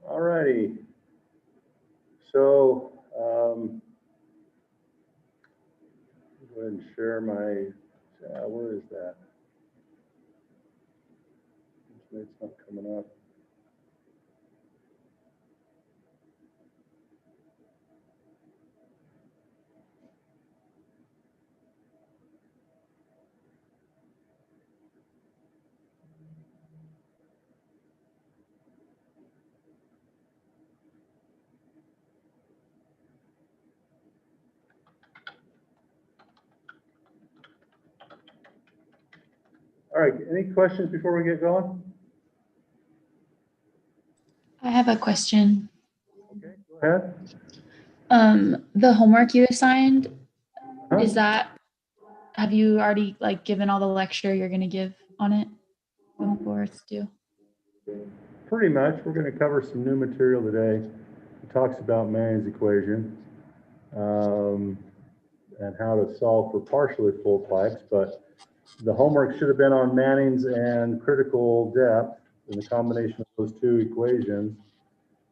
All righty. So go ahead and share my, where is that? It's not coming up. All right, any questions before we get going? I have a question. Okay, go ahead. The homework you assigned, Huh? is that, have you already like given all the lecture you're going to give on it before it's due? Pretty much. We're going to cover some new material today. It talks about Manning's equation and how to solve for partially full pipes, but the homework should have been on Manning's and critical depth and the combination of those two equations.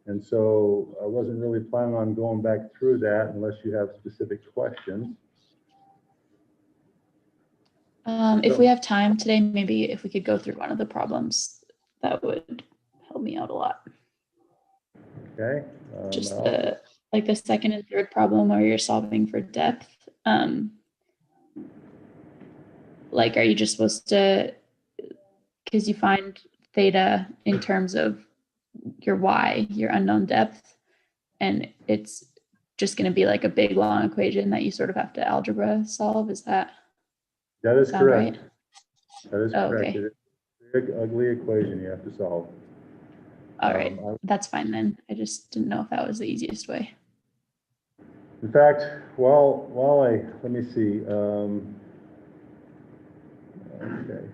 And so I wasn't really planning on going back through that unless you have specific questions. If we have time today, maybe if we could go through one of the problems, that would help me out a lot. Okay. Just like the second and third problem where you're solving for depth. Like, are you just supposed to, because you find theta in terms of your y, your unknown depth, and it's just going to be like a big long equation that you sort of have to algebra solve? Is that is correct? Right? That is correct. Okay. It is a big, ugly equation you have to solve. All right. That's fine then. I just didn't know if that was the easiest way. In fact, let me see. Okay.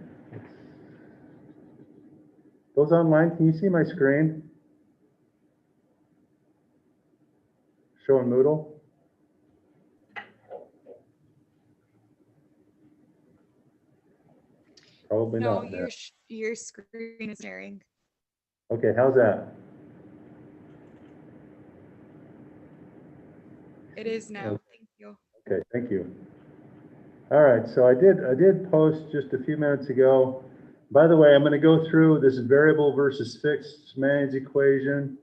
Those online, can you see my screen? Showing Moodle? Probably not. No, your screen is sharing. Okay, how's that? It is now. Thank you. Okay, thank you. All right, so I did post just a few minutes ago. By the way, I'm going to go through this variable versus fixed Manning's equation.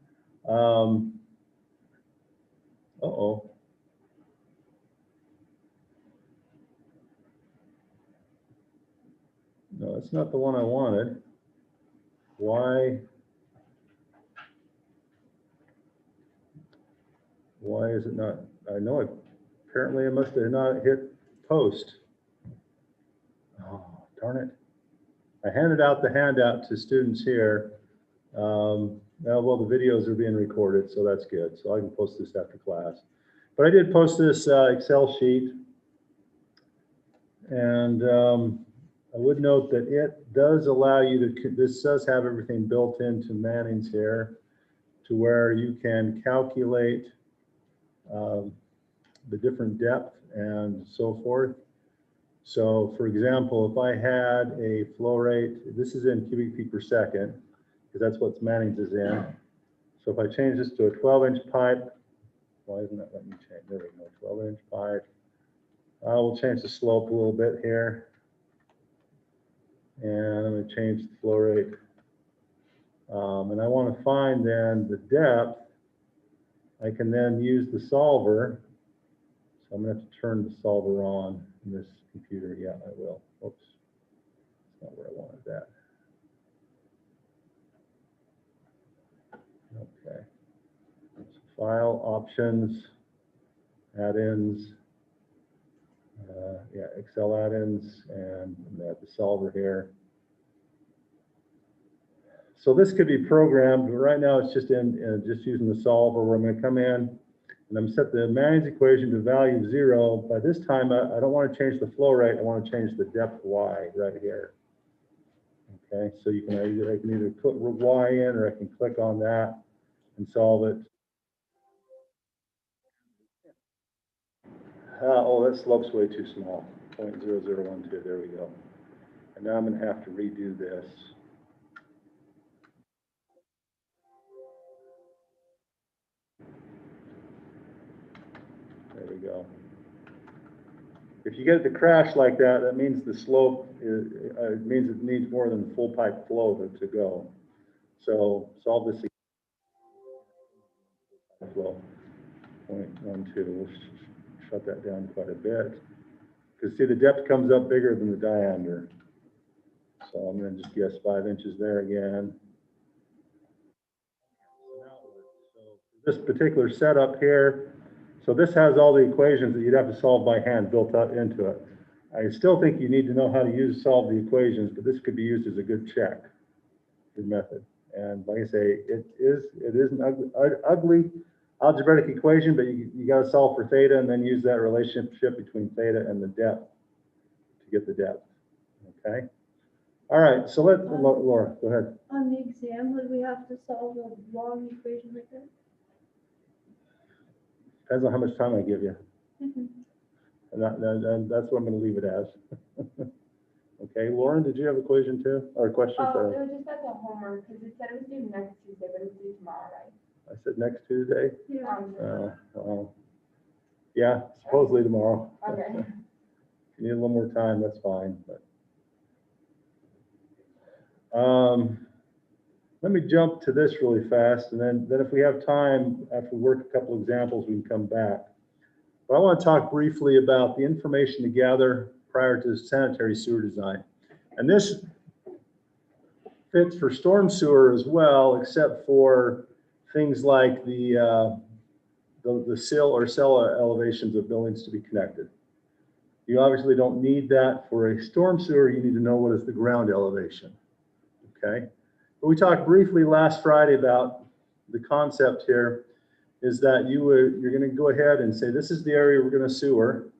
Uh-oh. No, it's not the one I wanted. Why is it not? I know apparently I must have not hit post. Oh, darn it. I handed out the handout to students here. Well, the videos are being recorded, so that's good. So I can post this after class. But I did post this Excel sheet. And I would note that it does allow you to, this does have everything built into Manning's here to where you can calculate the different depth and so forth. So for example, if I had a flow rate, this is in cubic feet per second, because that's what Manning's is in. So if I change this to a 12-inch pipe, why isn't that letting me change? There we go, 12-inch pipe. We'll change the slope a little bit here. And I'm going to change the flow rate. And I want to find then the depth. I can then use the solver. So I'm going to have to turn the solver on in this computer. Yeah, I will. Oops. That's not where I wanted that. Okay. So file, options, add-ins. Yeah, Excel add-ins, and I have the solver here. So this could be programmed, but right now it's just in just using the solver where I'm going to come in and I'm set the Manning's equation to value 0. By this time, I don't want to change the flow rate. I want to change the depth y right here. Okay, so I can either put y in or I can click on that and solve it. Oh, that slope's way too small. 0.0012. There we go. And now I'm going to have to redo this. we go. If you get it to crash like that, that means the slope is, it means it needs more than full pipe flow to go. So solve this flow. 0.12. We'll shut that down quite a bit. Because see, the depth comes up bigger than the diameter. So I'm going to just guess 5 inches there again. So this particular setup here, so this has all the equations that you'd have to solve by hand built up into it. I still think you need to know how to solve the equations, but this could be used as a good check, good method. And like I say, it is an ugly algebraic equation, but you got to solve for theta and then use that relationship between theta and the depth to get the depth. Okay. All right. So Laura, go ahead. On the exam, would we have to solve a long equation like that? Depends on how much time I give you. Mhm. And that's what I'm going to leave it as. Okay, Lauren, did you have a question too, or a question? Oh, Sorry. it was just as a homework, because it said it was due next Tuesday, but it's due tomorrow, right? I said next Tuesday. Yeah. Well, yeah, supposedly tomorrow. Okay. If you need a little more time, that's fine. But let me jump to this really fast, and then if we have time after we work a couple examples, we can come back. But I want to talk briefly about the information to gather prior to sanitary sewer design. And this fits for storm sewer as well, except for things like the sill or cellar elevations of buildings to be connected. You obviously don't need that for a storm sewer. You need to know what is the ground elevation. Okay. But we talked briefly last Friday about the concept here is that you're going to go ahead and say, this is the area we're going to sewer.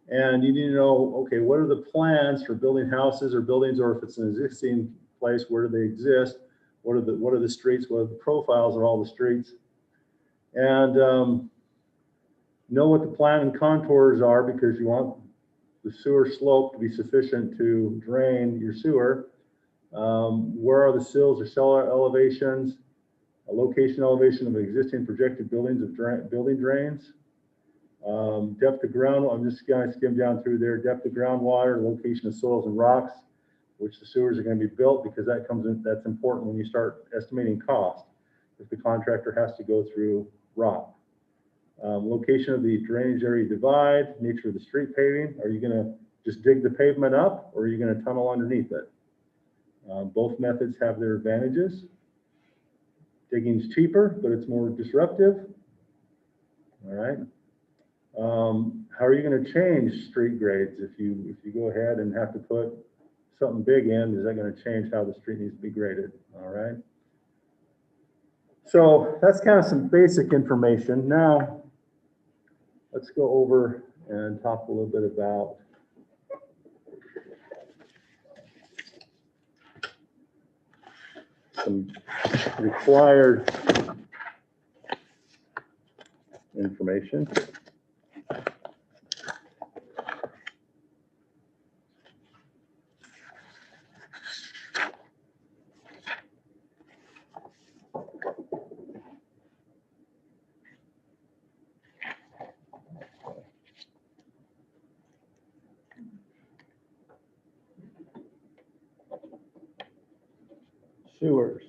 And you need to know, okay, what are the plans for building houses or buildings, or if it's an existing place, where do they exist? What are the streets? What are the profiles of all the streets? And know what the plan and contours are, because you want the sewer slope to be sufficient to drain your sewer. Where are the sills or cellar elevations? A location elevation of existing projected buildings of building drains. Depth of ground, I'm just going to skim down through there. Depth of groundwater, location of soils and rocks, which the sewers are going to be built, because that's important when you start estimating cost. If the contractor has to go through rock. Location of the drainage area divide, nature of the street paving. Are you going to just dig the pavement up, or are you going to tunnel underneath it? Both methods have their advantages. Digging's cheaper, but it's more disruptive. All right. How are you going to change street grades if you go ahead and have to put something big in? Is that going to change how the street needs to be graded? All right. So that's kind of some basic information. Now, let's go over and talk a little bit about some required information. Sewers.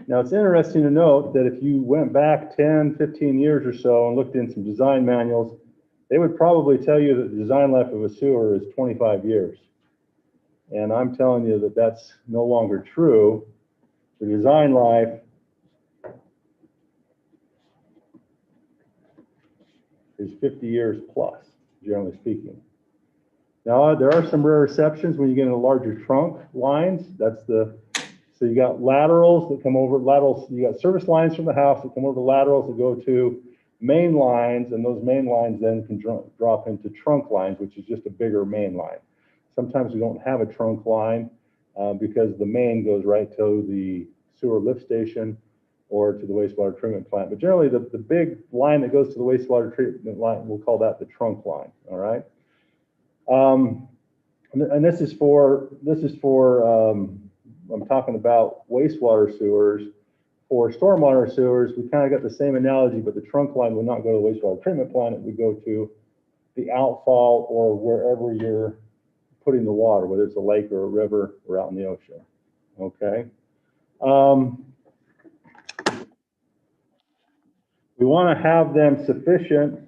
Now, it's interesting to note that if you went back 10, 15 years or so and looked in some design manuals, they would probably tell you that the design life of a sewer is 25 years. And I'm telling you that that's no longer true. The design life is 50 years plus, generally speaking. Now, there are some rare exceptions when you get into larger trunk lines. So you got laterals that come over, you got service lines from the house that come over laterals that go to main lines, and those main lines then can drop into trunk lines, which is just a bigger main line. Sometimes we don't have a trunk line because the main goes right to the sewer lift station or to the wastewater treatment plant. But generally, the big line that goes to the wastewater treatment line, we'll call that the trunk line, all right? And this is for I'm talking about wastewater sewers. for stormwater sewers, we kind of got the same analogy, but the trunk line would not go to the wastewater treatment plant. It would go to the outfall or wherever you're putting the water, whether it's a lake or a river or out in the ocean. Okay. We want to have them sufficient,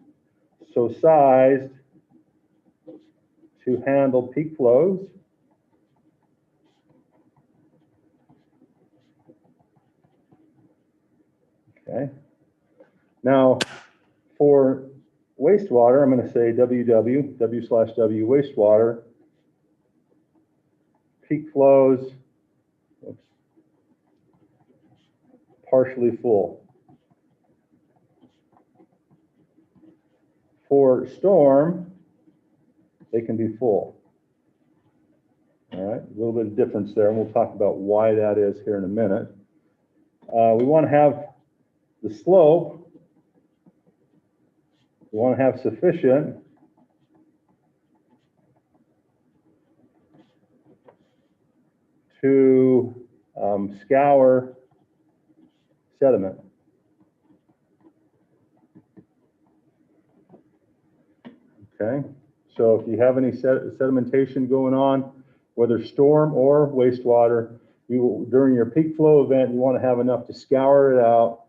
so sized to handle peak flows. Okay. Now, for wastewater, I'm going to say W/W wastewater, peak flows, oops, partially full. For storm, they can be full. All right, a little bit of difference there, and we'll talk about why that is here in a minute. We want to have the slope, we want to have sufficient to scour sediment. Okay, so if you have any sedimentation going on, whether storm or wastewater, during your peak flow event, you want to have enough to scour it out.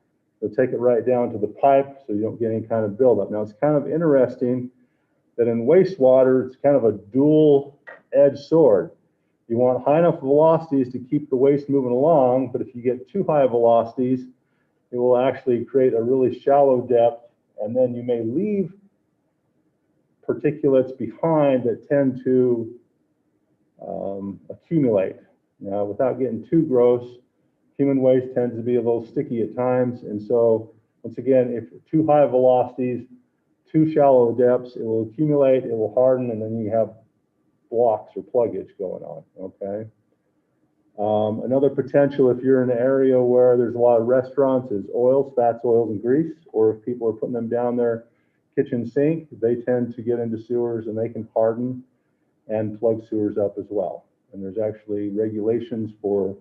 You'll take it right down to the pipe so you don't get any kind of buildup. Now, it's kind of interesting that in wastewater, it's kind of a dual-edged sword. You want high enough velocities to keep the waste moving along, but if you get too high velocities, it will actually create a really shallow depth, and then you may leave particulates behind that tend to accumulate. Now, without getting too gross, human waste tends to be a little sticky at times, and so once again, if too high velocities, too shallow depths, it will accumulate, it will harden, and then you have blocks or pluggage going on. Okay. Another potential, if you're in an area where there's a lot of restaurants, is oils, fats, oils, and grease, or if people are putting them down their kitchen sink, they tend to get into sewers and they can harden and plug sewers up as well. And there's actually regulations for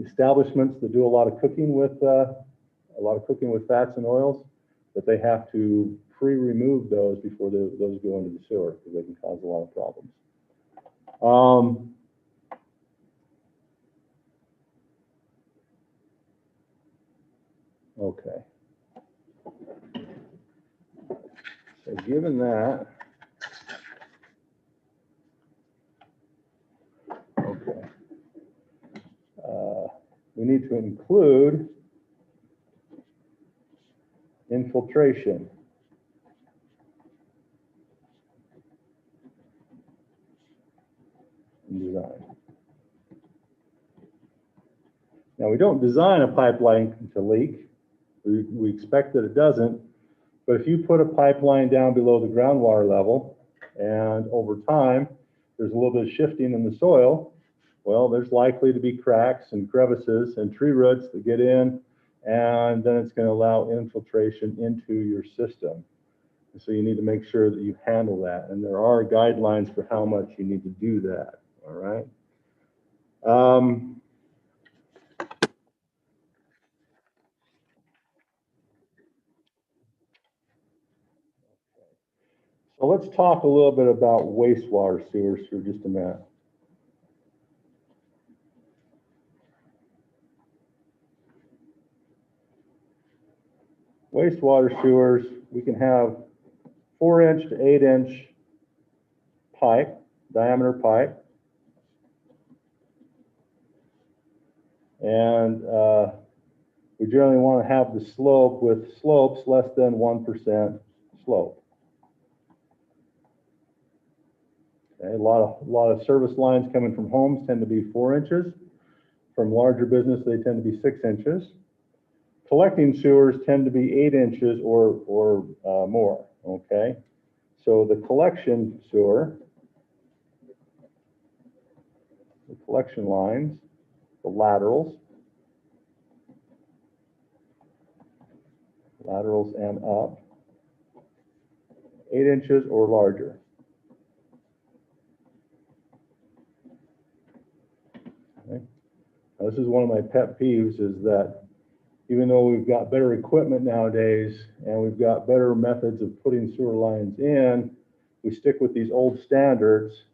establishments that do a lot of cooking with fats and oils, that they have to pre-remove those before those go into the sewer because they can cause a lot of problems. Okay. So given that, okay, we need to include infiltration. In design. Now, we don't design a pipeline to leak. We expect that it doesn't, but if you put a pipeline down below the groundwater level and over time there's a little bit of shifting in the soil, well, there's likely to be cracks and crevices and tree roots that get in, and then it's going to allow infiltration into your system. And so you need to make sure that you handle that, and there are guidelines for how much you need to do that. All right. So let's talk a little bit about wastewater sewers for just a minute. Wastewater sewers, we can have 4-inch to 8-inch pipe, diameter pipe. And we generally want to have the slope with slopes less than 1% slope. Okay, a lot of service lines coming from homes tend to be 4 inches. From larger business, they tend to be 6 inches. Collecting sewers tend to be 8 inches or more. Okay, so the collection sewer, the collection lines, the laterals and up, 8 inches or larger. Okay. Now This is one of my pet peeves, is that even though we've got better equipment nowadays and we've got better methods of putting sewer lines in, we stick with these old standards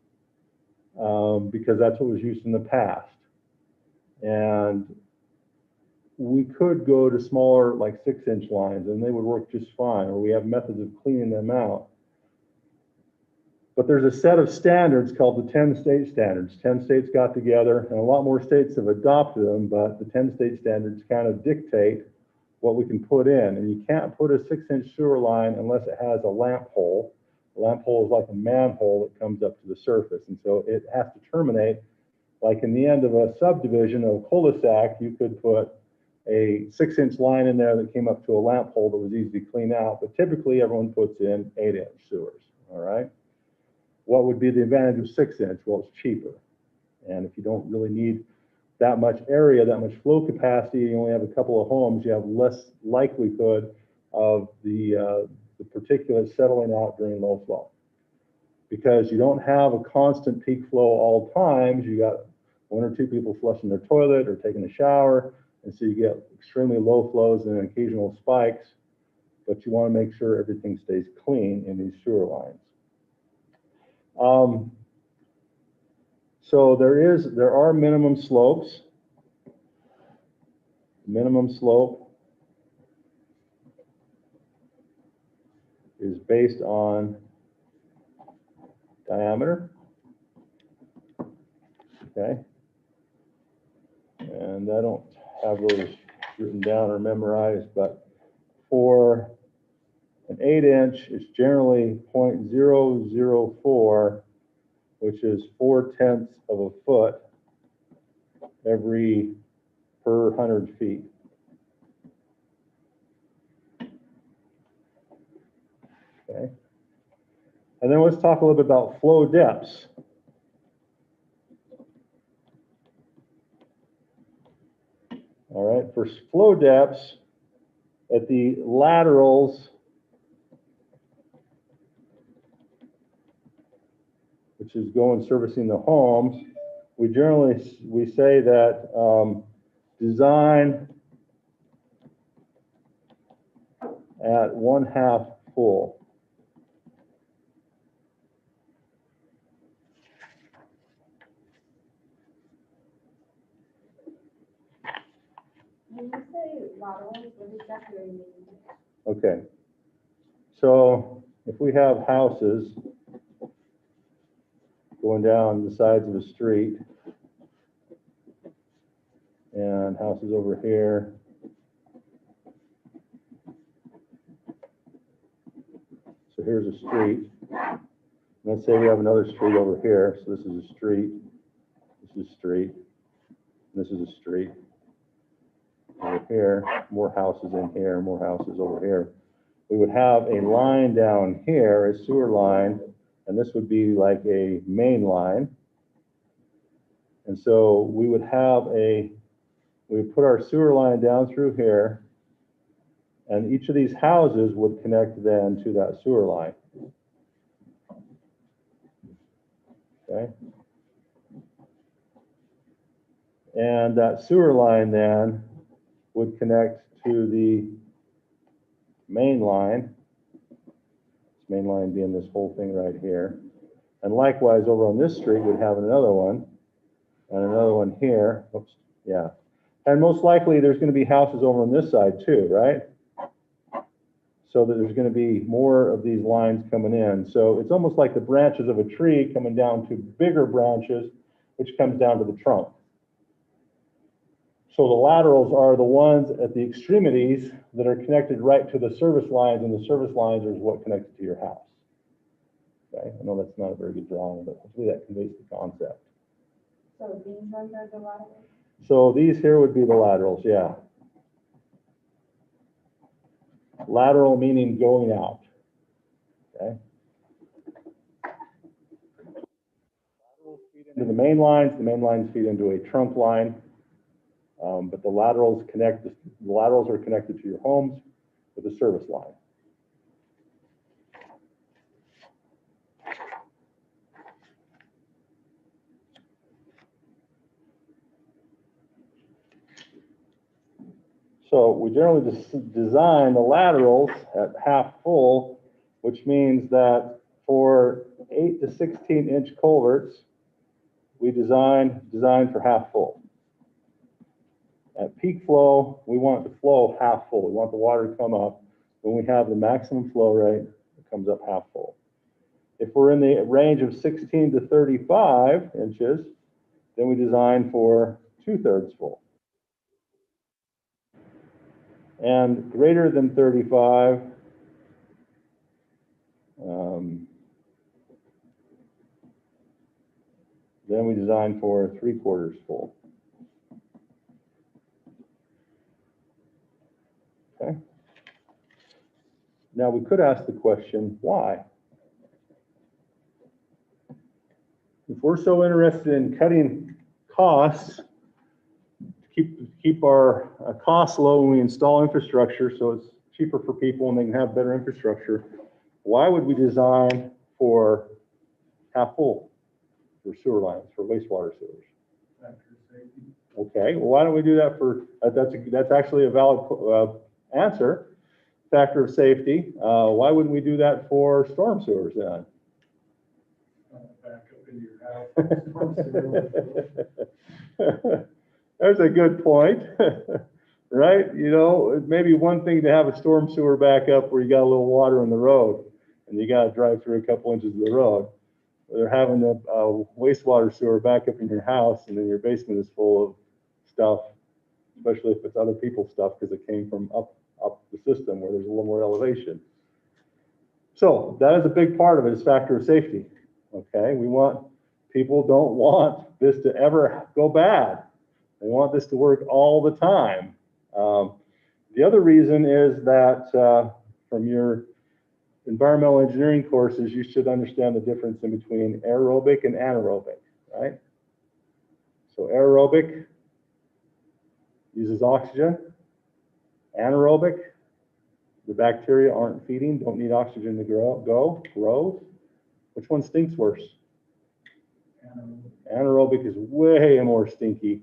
because that's what was used in the past. And we could go to smaller, like 6-inch lines, and they would work just fine, or we have methods of cleaning them out. But there's a set of standards called the 10 state standards. 10 states got together, and a lot more states have adopted them, but the 10 state standards kind of dictate what we can put in. And you can't put a 6-inch sewer line unless it has a lamp hole. A lamp hole is like a manhole that comes up to the surface. And so it has to terminate, like in the end of a subdivision of a cul-de-sac, you could put a 6-inch line in there that came up to a lamp hole that was easy to clean out. But typically everyone puts in 8-inch sewers, all right? What would be the advantage of 6-inch? Well, it's cheaper. And if you don't really need that much area, that much flow capacity, you only have a couple of homes, you have less likelihood of the particulate settling out during low flow. Because you don't have a constant peak flow all times, you got 1 or 2 people flushing their toilet or taking a shower, and so you get extremely low flows and occasional spikes, but you want to make sure everything stays clean in these sewer lines. So there are minimum slopes. Minimum slope is based on diameter. Okay. And I don't have those written down or memorized, but for an 8-inch, it's generally 0.004, which is 0.4 of a foot every per 100 feet. Okay. And then let's talk a little bit about flow depths. All right, for flow depths at the laterals, which is going servicing the homes, we say that design at 1/2 full. When you say laterals, what exactly are you meaning? Okay, so if we have houses going down the sides of a street and houses over here, so here's a street. Let's say we have another street over here. So this is a street, this is a street, this is a street. Over here, more houses in here, more houses over here. We would have a line down here, a sewer line, and this would be like a main line. And so we would put our sewer line down through here, and each of these houses would connect then to that sewer line. Okay. And that sewer line then would connect to the main line. This main line being this whole thing right here. And likewise, over on this street, we'd have another one and another one here. Oops, yeah. And most likely, there's going to be houses over on this side too, right? So that there's going to be more of these lines coming in. So it's almost like the branches of a tree coming down to bigger branches, which comes down to the trunk. So the laterals are the ones at the extremities that are connected right to the service lines, and the service lines are what connects to your house. Okay, I know that's not a very good drawing, but hopefully that conveys the concept. So these ones are the laterals? So these here would be the laterals, yeah. Lateral meaning going out. Okay. Laterals feed into the main lines feed into a trunk line. But the laterals are connected to your homes with a service line. So we generally design the laterals at half full, which means that for 8 to 16-inch culverts, we design for half full. At peak flow, we want it to flow half full. We want the water to come up. When we have the maximum flow rate, it comes up half full. If we're in the range of 16 to 35 inches, then we design for 2/3 full. And greater than 35, then we design for 3/4 full. Okay. Now we could ask the question, why? If we're so interested in cutting costs, keep our costs low when we install infrastructure, so it's cheaper for people and they can have better infrastructure, why would we design for half full for sewer lines, for wastewater sewers? Okay, well, why don't we do that for, that's actually a valid answer, factor of safety. Why wouldn't we do that for storm sewers then? Back up into your house. That's a good point, right? You know, it may be one thing to have a storm sewer back up where you got a little water in the road and you got to drive through a couple inches of the road. They're having a wastewater sewer back up in your house, and then your basement is full of stuff, especially if it's other people's stuff because it came from up the system where there's a little more elevation. So that is a big part of it, is factor of safety. Okay, people don't want this to ever go bad. They want this to work all the time. The other reason is that from your environmental engineering courses, you should understand the difference in between aerobic and anaerobic, right? So aerobic uses oxygen. Anaerobic, the bacteria aren't feeding, don't need oxygen to grow. Which one stinks worse? Anaerobic is way more stinky.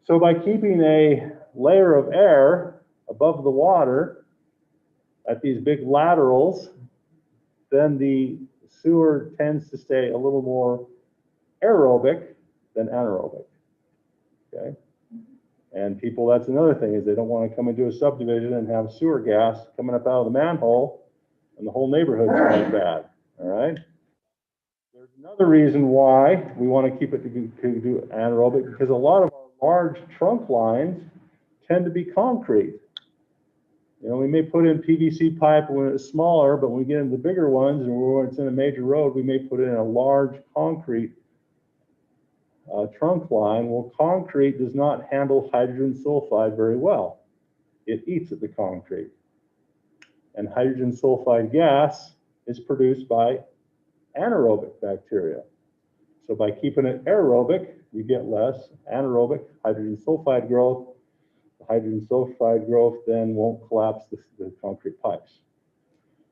So by keeping a layer of air above the water at these big laterals, then the sewer tends to stay a little more aerobic than anaerobic. Okay? And people, that's another thing, is they don't want to come into a subdivision and have sewer gas coming up out of the manhole and the whole neighborhood smells bad. All right? There's another reason why we want to keep it to do anaerobic, because a lot of our large trunk lines tend to be concrete. You know, we may put in PVC pipe when it's smaller, but when we get into the bigger ones and when it's in a major road, we may put in a large concrete trunk line. Well, concrete does not handle hydrogen sulfide very well. It eats at the concrete. And hydrogen sulfide gas is produced by anaerobic bacteria. So by keeping it aerobic, you get less anaerobic hydrogen sulfide growth. The hydrogen sulfide growth then won't collapse the concrete pipes.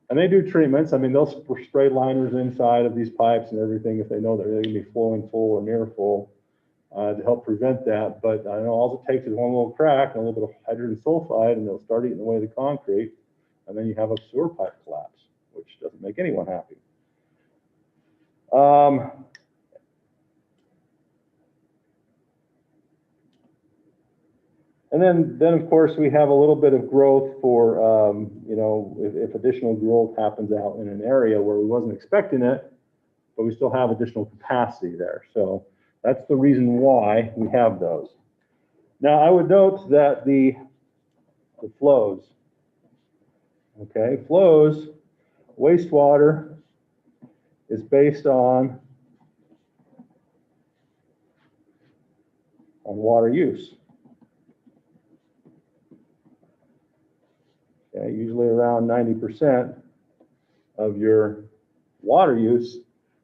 And they do treatments. I mean, they'll spray liners inside of these pipes and everything if they know they're going to be flowing full or near full to help prevent that. But I know all it takes is one little crack and a little bit of hydrogen sulfide, and they'll start eating away the concrete, and then you have a sewer pipe collapse, which doesn't make anyone happy. And then of course, we have a little bit of growth for, you know, if additional growth happens out in an area where we wasn't expecting it, but we still have additional capacity there. So that's the reason why we have those. Now, I would note that the flows, okay, flows, wastewater is based on water use. Okay, usually around 90% of your water use,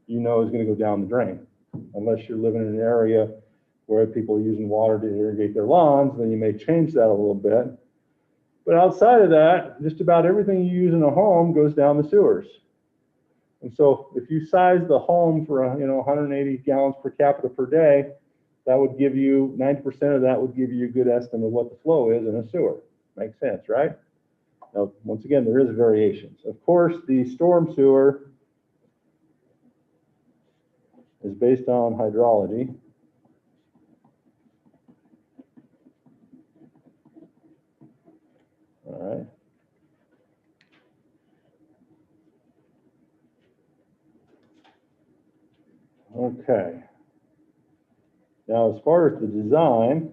you know, is going to go down the drain. Unless you're living in an area where people are using water to irrigate their lawns, then you may change that a little bit. But outside of that, just about everything you use in a home goes down the sewers. And so if you size the home for, 180 gallons per capita per day, that would give you, 90% of that would give you a good estimate of what the flow is in a sewer. Makes sense, right? Now, once again, there is variations. Of course, the storm sewer is based on hydrology. All right. Okay. Now, as far as the design,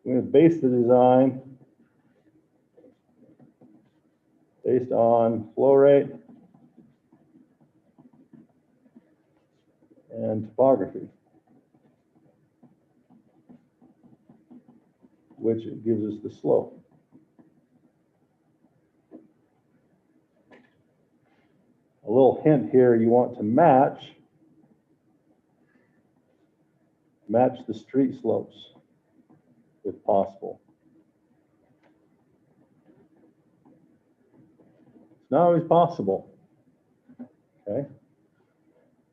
we're going to base the design based on flow rate and topography, which gives us the slope. A little hint here, you want to match the street slopes if possible. It's not always possible, okay?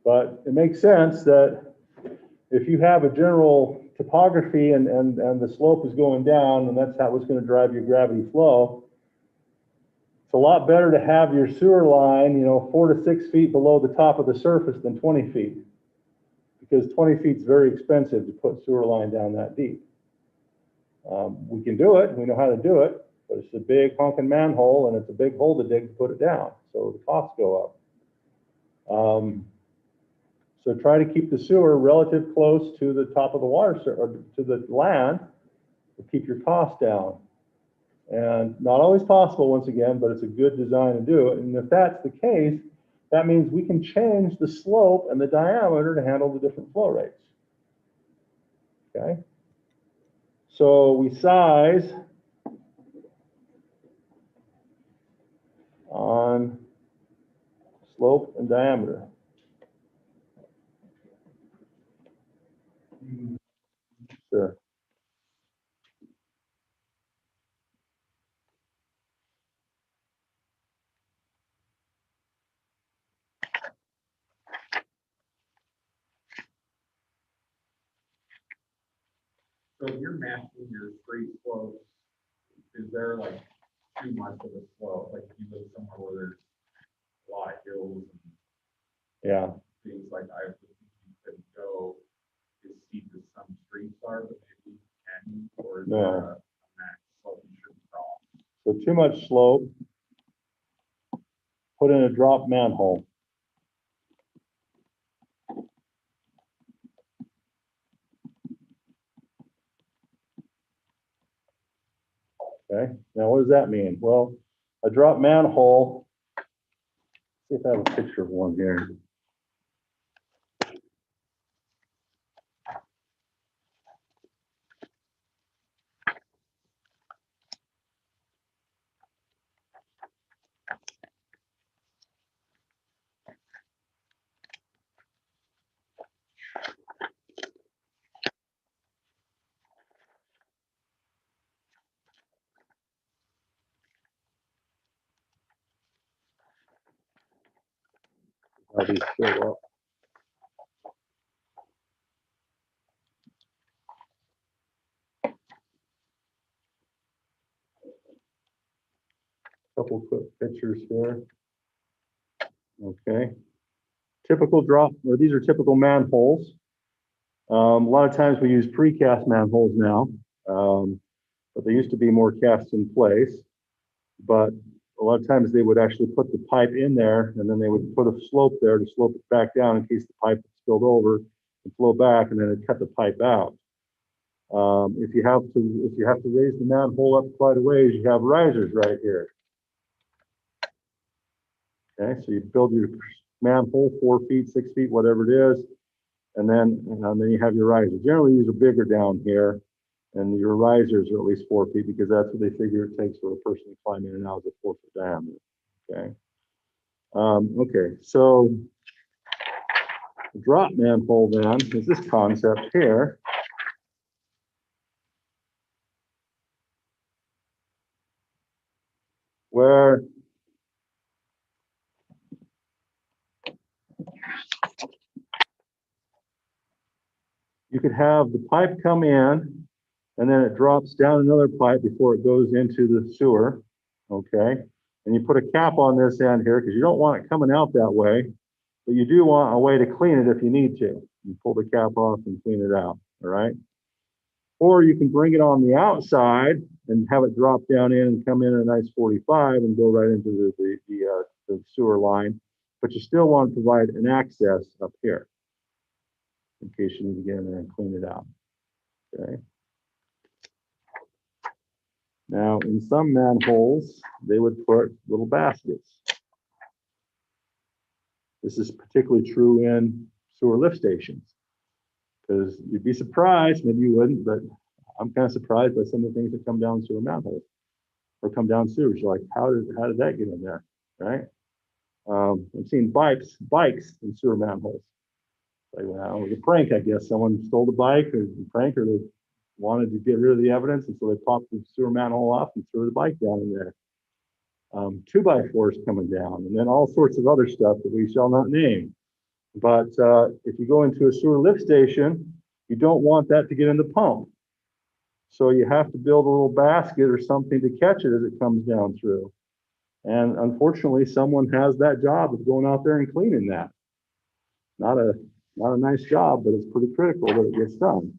But it makes sense that if you have a general topography and the slope is going down, and that's what's going to drive your gravity flow, it's a lot better to have your sewer line, 4 to 6 feet below the top of the surface than 20 feet. Because 20 feet is very expensive to put sewer line down that deep. We can do it, we know how to do it, but it's a big honking manhole and it's a big hole to dig to put it down, so the costs go up. So try to keep the sewer relative close to the top of the water, or to the land, to keep your costs down. And not always possible, once again, but it's a good design to do it. And if that's the case, that means we can change the slope and the diameter to handle the different flow rates. Okay? So we size on slope and diameter. Sure. So if you're matching your street slopes, is there like too much of a slope? Like if you live somewhere where there's a lot of hills and Yeah. things like I was thinking you could go as steep as some streets are, but maybe you can, or is No. there a max slope you shouldn't cross? So too much slope, put in a drop manhole. Okay, now what does that mean? Well, a drop manhole, see if I have a picture of one here. How these show up. Couple quick pictures here. Okay. Typical drop, or these are typical manholes. A lot of times we use precast manholes now, but they used to be more cast in place. But a lot of times they would actually put the pipe in there, and then they would put a slope there to slope it back down in case the pipe spilled over and flow back, and then it cut the pipe out. If you have to raise the manhole up quite a ways, you have risers right here. Okay, so you build your manhole 4 feet, 6 feet, whatever it is, and then you have your risers. Generally, these are bigger down here, and your risers are at least 4 feet because that's what they figure it takes for a person to climb in and out of the 4-foot diameter. Okay. Okay, so the drop manhole then is this concept here. Where you could have the pipe come in and then it drops down another pipe before it goes into the sewer, okay? And you put a cap on this end here because you don't want it coming out that way, but you do want a way to clean it if you need to. You pull the cap off and clean it out, all right? Or you can bring it on the outside and have it drop down in and come in a nice 45 and go right into the sewer line, but you still want to provide an access up here in case you need to get in there and clean it out, okay? Now, in some manholes, they would put little baskets. This is particularly true in sewer lift stations, because you'd be surprised, maybe you wouldn't, but I'm kind of surprised by some of the things that come down sewer manholes or come down sewers. You're like, how did that get in there, right? I've seen bikes in sewer manholes. Like, well, it was a prank, I guess. Someone stole the bike or a prank, or they wanted to get rid of the evidence, and so they popped the sewer manhole off and threw the bike down in there. 2x4s coming down, and then all sorts of other stuff that we shall not name. But if you go into a sewer lift station, you don't want that to get in the pump. So you have to build a little basket or something to catch it as it comes down through. And unfortunately, someone has that job of going out there and cleaning that. Not a nice job, but it's pretty critical that it gets done.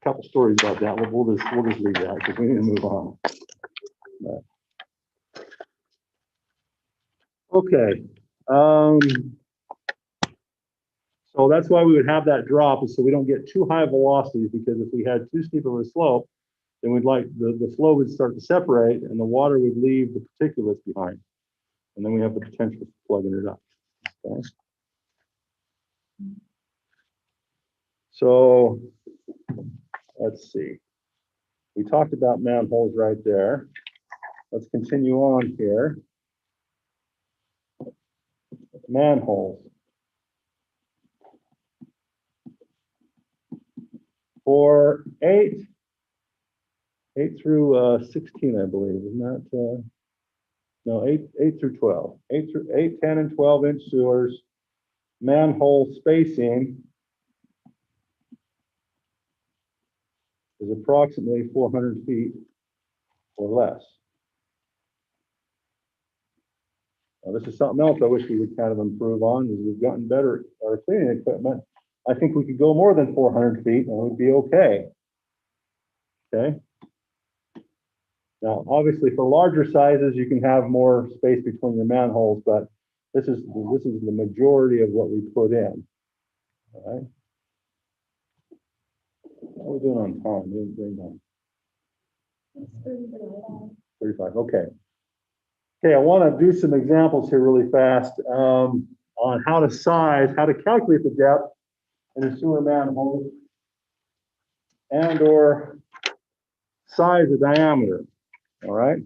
Couple stories about that. We'll just leave that because we need to move on. Okay. So that's why we would have that drop, is so we don't get too high velocities, because if we had too steep of a slope, then we'd like the flow would start to separate and the water would leave the particulates behind. And then we have the potential for plugging it up. Okay. So let's see. We talked about manholes right there. Let's continue on here. Manholes. For 8 through 16, I believe, isn't that? No, 8 through 12. 8, 10, and 12-inch sewers, manhole spacing is approximately 400 feet or less. Now, this is something else I wish we would kind of improve on, is we've gotten better at our cleaning equipment. I think we could go more than 400 feet and we'd be okay. Okay. Now, obviously, for larger sizes, you can have more space between your manholes, but this is the majority of what we put in. All right. How are we doing on time? We're 35. Okay. Okay, I want to do some examples here really fast on how to calculate the depth in a sewer manhole and or size the diameter. All right.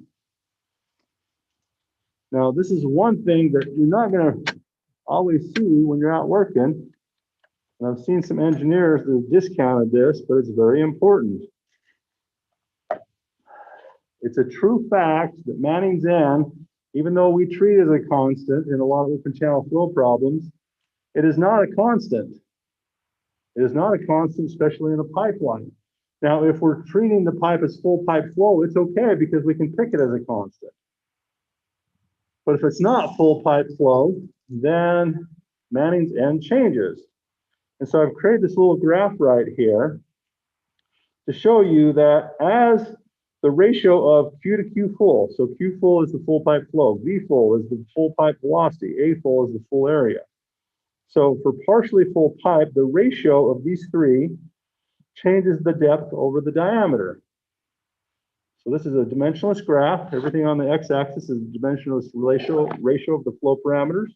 Now, this is one thing that you're not going to always see when you're out working. And I've seen some engineers that have discounted this, but it's very important. It's a true fact that Manning's N, even though we treat it as a constant in a lot of open channel flow problems, it is not a constant. It is not a constant, especially in a pipeline. Now, if we're treating the pipe as full pipe flow, it's okay because we can pick it as a constant. But if it's not full pipe flow, then Manning's N changes. And so I've created this little graph right here to show you that as the ratio of Q to Q full, so Q full is the full pipe flow, V full is the full pipe velocity, A full is the full area. So for partially full pipe, the ratio of these three changes the depth over the diameter. So this is a dimensionless graph. Everything on the x-axis is a dimensionless ratio of the flow parameters.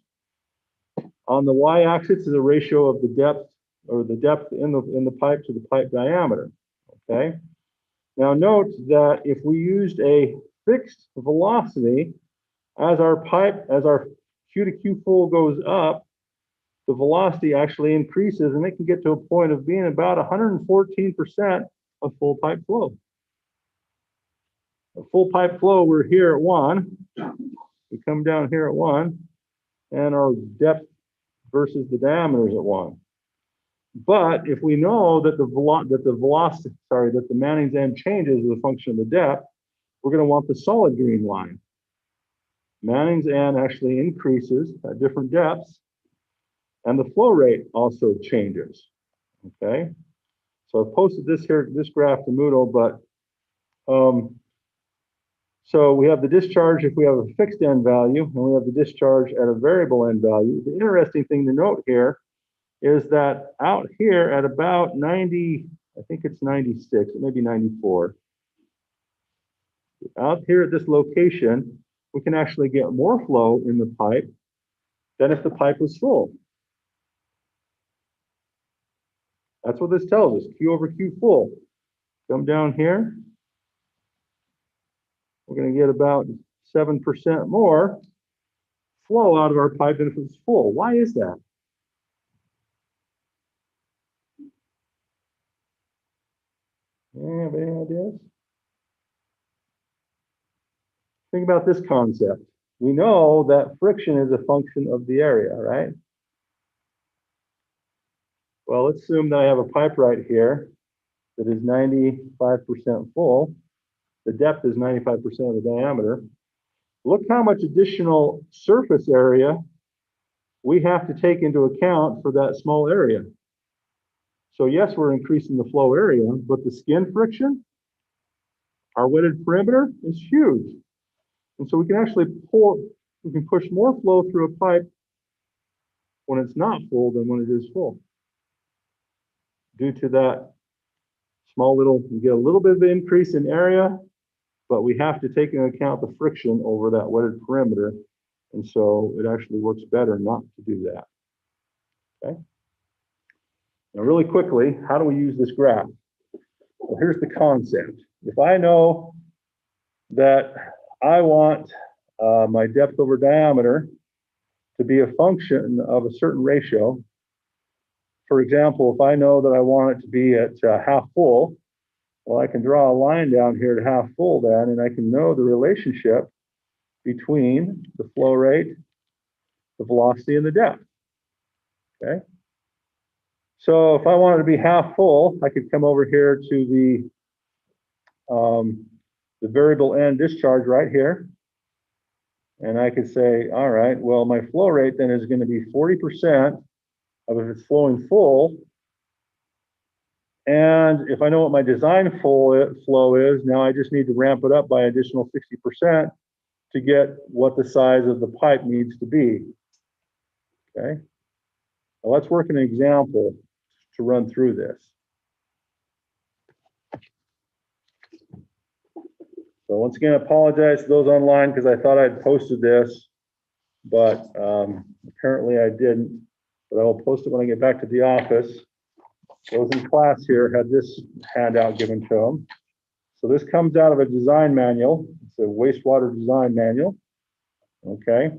On the y-axis is a ratio of the depth, or the depth in the pipe to the pipe diameter. Okay. Now note that if we used a fixed velocity as our Q to Q full goes up, the velocity actually increases, and it can get to a point of being about 114% of full pipe flow. A full pipe flow, we're here at 1. We come down here at 1, and our depth versus the diameters at 1. But if we know that the Manning's end changes as a function of the depth, we're going to want the solid green line. Manning's end actually increases at different depths, and the flow rate also changes. Okay, so I've posted this graph to Moodle, but so we have the discharge if we have a fixed end value, and we have the discharge at a variable end value. The interesting thing to note here is that out here at about 90, I think it's 96, it may be 94. Out here at this location, we can actually get more flow in the pipe than if the pipe was full. That's what this tells us, Q over Q full. Come down here, we're going to get about 7% more flow out of our pipe than if it was full. Why is that? Yeah, have any ideas? Think about this concept. We know that friction is a function of the area, right? Well, let's assume that I have a pipe right here that is 95% full. The depth is 95% of the diameter. Look how much additional surface area we have to take into account for that small area. So yes, we're increasing the flow area, but the skin friction, our wetted perimeter is huge. And so we can actually push more flow through a pipe when it's not full than when it is full. Due to that you get a little bit of an increase in area, but we have to take into account the friction over that wetted perimeter. And so it actually works better not to do that. Okay. Now, really quickly, how do we use this graph? Well, here's the concept. If I know that I want my depth over diameter to be a function of a certain ratio, for example, if I know that I want it to be at half full, well, I can draw a line down here to half full then, and I can know the relationship between the flow rate, the velocity, and the depth. Okay. So if I wanted to be half full, I could come over here to the variable end discharge right here. And I could say, all right, well, my flow rate then is going to be 40% of if it's flowing full. And if I know what my design flow is, now I just need to ramp it up by additional 60% to get what the size of the pipe needs to be. Okay. Now let's work an example to run through this. So once again, I apologize to those online because I thought I'd posted this, but apparently I didn't. But I will post it when I get back to the office. Those in class here had this handout given to them. So this comes out of a design manual. It's a wastewater design manual. Okay.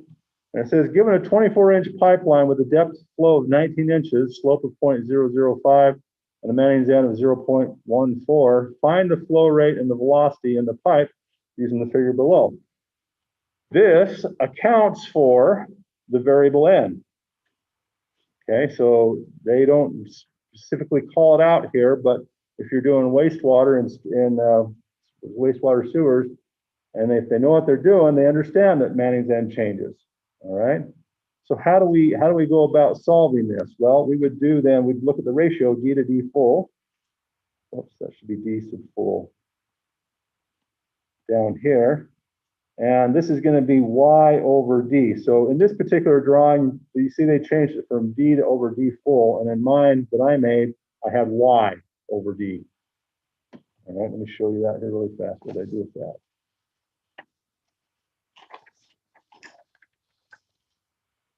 And it says, given a 24-inch pipeline with a depth flow of 19 inches, slope of 0.005, and a Manning's end of 0.14, find the flow rate and the velocity in the pipe using the figure below. This accounts for the variable end. Okay, so they don't specifically call it out here, but if you're doing wastewater in wastewater sewers, and if they know what they're doing, they understand that Manning's end changes. All right. So how do we go about solving this? Well, we'd look at the ratio D to D full. Oops, that should be D sub full down here. And this is going to be Y over D. So in this particular drawing, you see they changed it from D to over D full. And in mine that I made, I had Y over D. All right, let me show you that here really fast, what I do with that.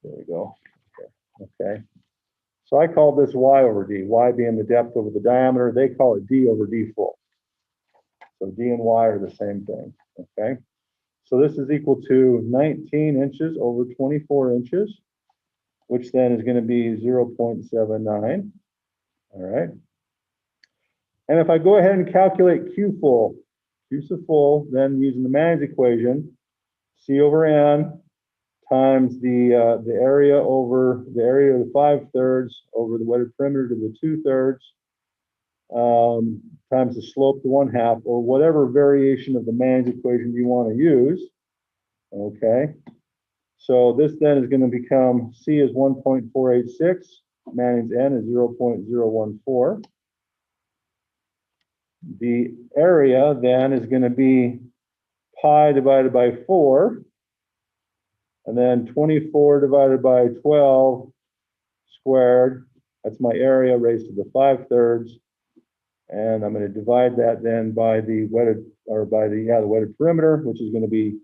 There we go. Okay. So I call this Y over D, Y being the depth over the diameter. They call it D over D full. So D and Y are the same thing. Okay. So this is equal to 19 inches over 24 inches, which then is going to be 0.79. All right. And if I go ahead and calculate Q full, Q sub full, then using the Manning's equation, C over N times the area over the area of the 5/3 over the wetted perimeter to the 2/3, times the slope to 1/2, or whatever variation of the Manning's equation you want to use. Okay. So this then is going to become C is 1.486, Manning's N is 0.014. The area then is going to be pi divided by 4, and then 24 divided by 12 squared. That's my area raised to the 5/3. And I'm going to divide that then by the wetted, or by the wetted perimeter, which is going to be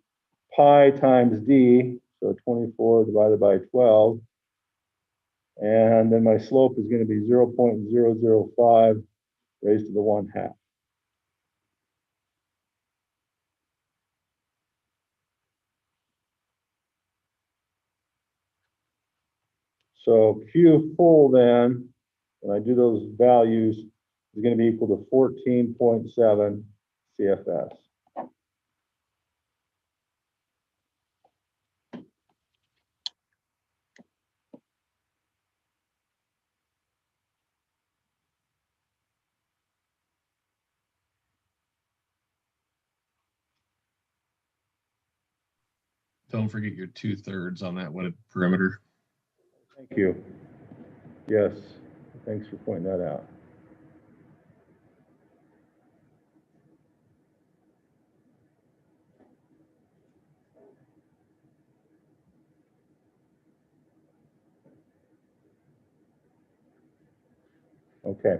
pi times d, so 24 divided by 12. And then my slope is going to be 0.005 raised to the 1/2. So Q full then, when I do those values, is going to be equal to 14.7 CFS. Don't forget your 2/3 on that wetted perimeter. Thank you. Yes, thanks for pointing that out. Okay,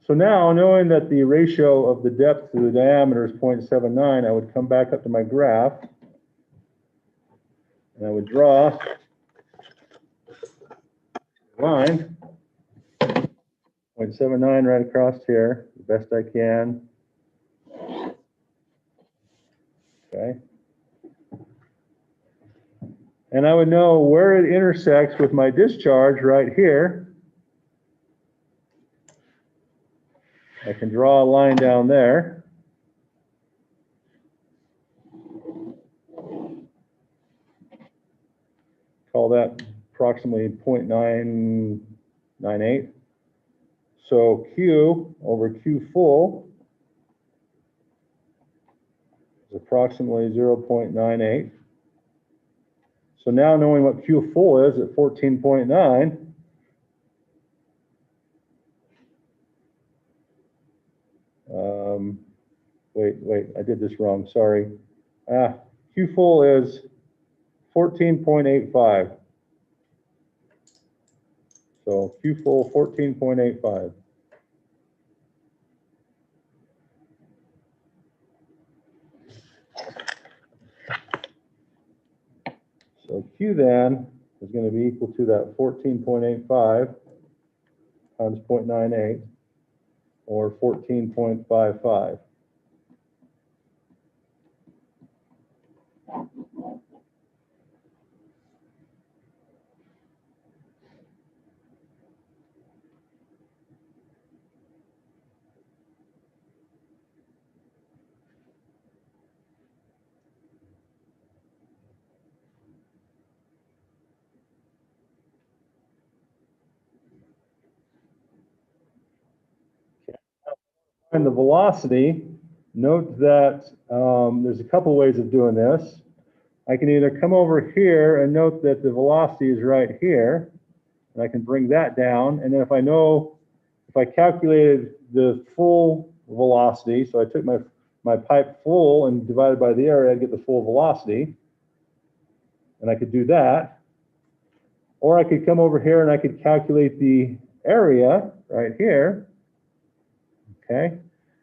so now knowing that the ratio of the depth to the diameter is 0.79, I would come back up to my graph and I would draw a line, 0.79 right across here, the best I can. Okay. And I would know where it intersects with my discharge right here. I can draw a line down there. Call that approximately 0.998. So Q over Q full is approximately 0.98. So now knowing what Q full is at 14.9, wait, I did this wrong, sorry. Q full is 14.85. So Q full 14.85. So Q then is going to be equal to that 14.85 times 0.98, or 14.55. And the velocity, note that there's a couple ways of doing this. I can either come over here and note that the velocity is right here, and I can bring that down. And then if I know, if I calculated the full velocity, so I took my pipe full and divided by the area, I'd get the full velocity. And I could do that. Or I could come over here and I could calculate the area right here. Okay,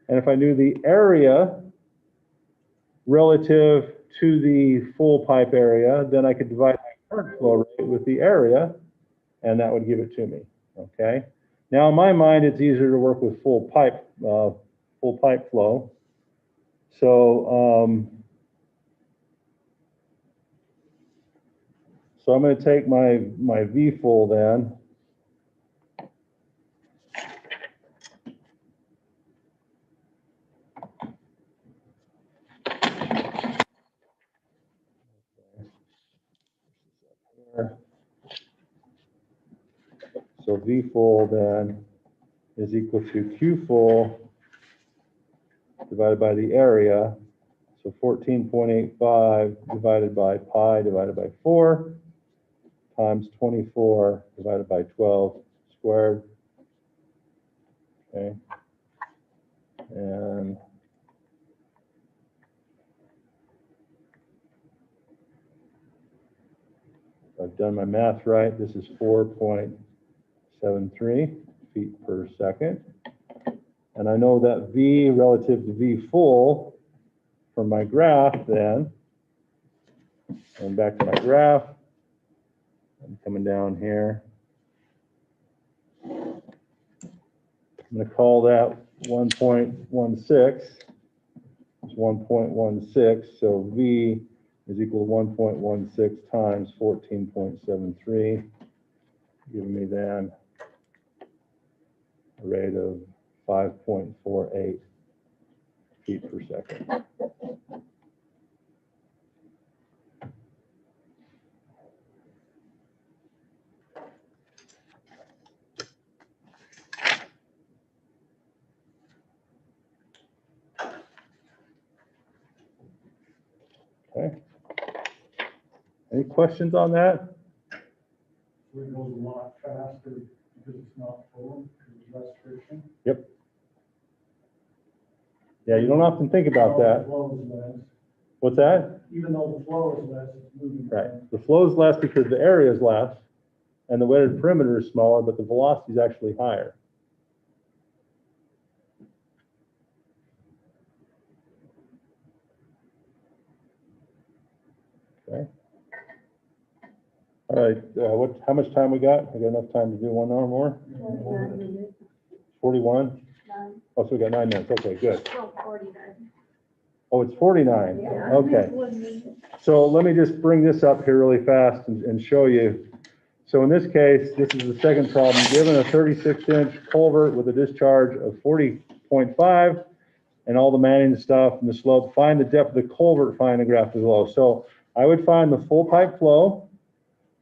and if I knew the area relative to the full pipe area, then I could divide my current flow rate with the area, and that would give it to me. Okay, now in my mind, it's easier to work with full pipe flow. So, so I'm going to take my V full then. So V full then is equal to Q full divided by the area. So 14.85 divided by pi divided by 4 times 24 divided by 12 squared. Okay. And if I've done my math right, this is 4.73 feet per second. And I know that V relative to V full from my graph then, and back to my graph, I'm coming down here. I'm going to call that 1.16. It's 1.16, so V is equal to 1.16 times 14.73, giving me then a rate of 5.48 feet per second. Okay. Any questions on that? So it goes a lot faster because it's not full, because it's less friction. Yep. Yeah, you don't often think about The that. flow is less. What's that? Even though the flow is less, it's moving. Right. The flow is less because the area is less, and the weighted perimeter is smaller, but the velocity is actually higher. Okay. All right. How much time we got? I got enough time to do one hour more? 41? Oh, so we got 9 minutes. Okay, good. Oh, it's 49. Okay. So let me just bring this up here really fast and show you. So in this case, this is the second problem. Given a 36-inch culvert with a discharge of 40.5 and all the manning stuff and the slope, find the depth of the culvert, find the graph below. So I would find the full pipe flow,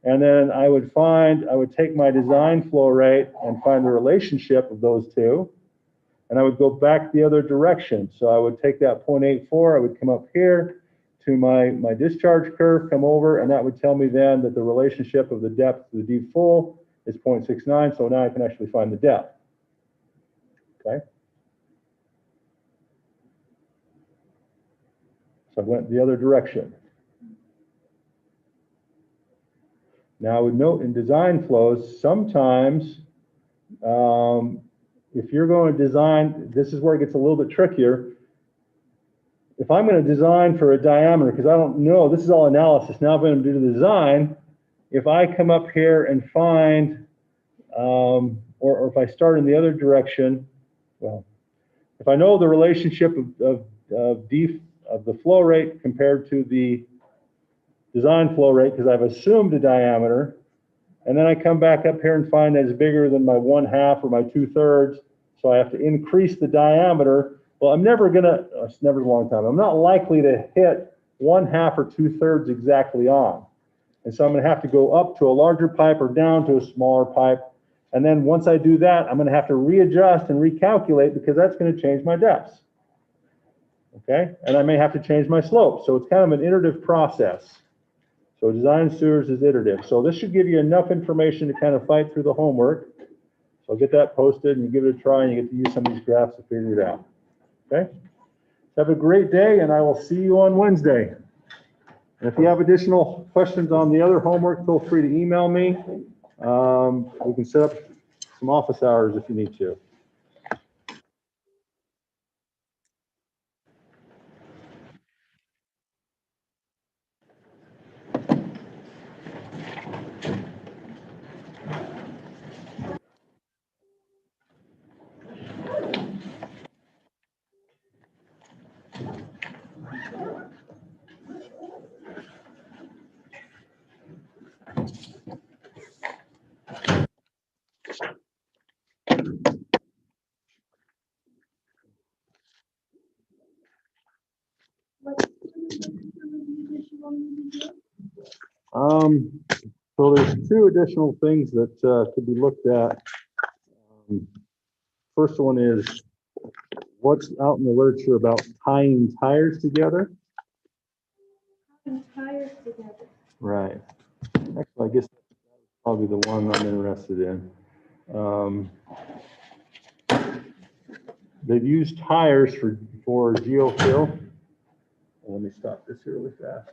and then I would take my design flow rate and find the relationship of those two. And I would go back the other direction. So I would take that 0.84, I would come up here to my discharge curve, come over, and that would tell me then that the relationship of the depth to the D full is 0.69. So now I can actually find the depth. Okay. So I went the other direction. Now I would note in design flows, sometimes if you're going to design, this is where it gets a little bit trickier. If I'm going to design for a diameter, because I don't know, this is all analysis. Now I'm going to do the design. If I come up here and find, or if I start in the other direction, well, if I know the relationship of the flow rate compared to the design flow rate, because I've assumed a diameter, and then I come back up here and find that it's bigger than my 1/2 or my 2/3, so I have to increase the diameter. Well, I'm never gonna, it's never a long time. I'm not likely to hit 1/2 or 2/3 exactly on. And so I'm gonna have to go up to a larger pipe or down to a smaller pipe. And then once I do that, I'm gonna have to readjust and recalculate because that's gonna change my depths. Okay, and I may have to change my slope. So it's kind of an iterative process. So design sewers is iterative. So this should give you enough information to kind of fight through the homework. So I'll get that posted and you give it a try and you get to use some of these graphs to figure it out. Okay? Have a great day and I will see you on Wednesday. And if you have additional questions on the other homework, feel free to email me. We can set up some office hours if you need to. So there's two additional things that could be looked at. First one is what's out in the literature about tying tires together. And tires together. Right. Actually, I guess that's probably the one I'm interested in. They've used tires for geofill. Let me stop this here really fast.